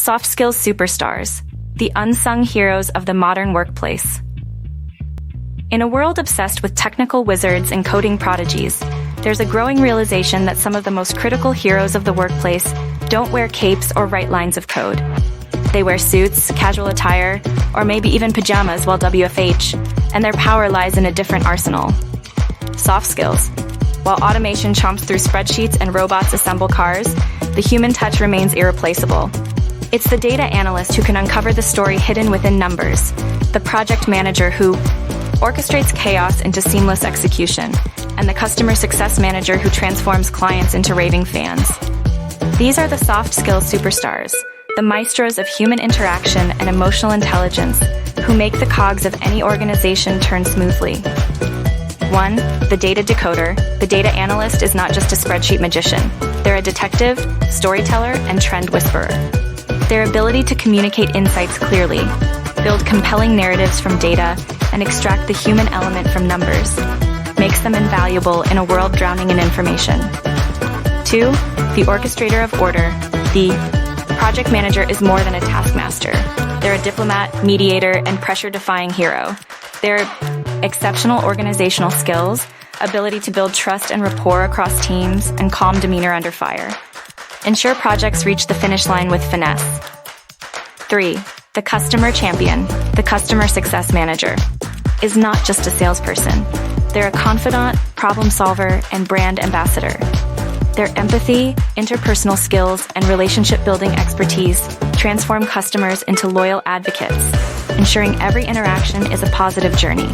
Soft skills superstars, the unsung heroes of the modern workplace. In a world obsessed with technical wizards and coding prodigies, there's a growing realization that some of the most critical heroes of the workplace don't wear capes or write lines of code. They wear suits, casual attire, or maybe even pajamas while WFH, and their power lies in a different arsenal. Soft skills. While automation chomps through spreadsheets and robots assemble cars, the human touch remains irreplaceable. It's the data analyst who can uncover the story hidden within numbers, the project manager who orchestrates chaos into seamless execution, and the customer success manager who transforms clients into raving fans. These are the soft skills superstars, the maestros of human interaction and emotional intelligence, who make the cogs of any organization turn smoothly. 1. The data decoder. The data analyst is not just a spreadsheet magician. They're a detective, storyteller, and trend whisperer. Their ability to communicate insights clearly, build compelling narratives from data, and extract the human element from numbers makes them invaluable in a world drowning in information. 2. The orchestrator of order. The project manager is more than a taskmaster. They're a diplomat, mediator, and pressure-defying hero. Their exceptional organizational skills, ability to build trust and rapport across teams, and calm demeanor under fire ensure projects reach the finish line with finesse. 3. The customer champion, the customer success manager, is not just a salesperson. They're a confidant, problem solver, and brand ambassador. Their empathy, interpersonal skills, and relationship-building expertise transform customers into loyal advocates, ensuring every interaction is a positive journey.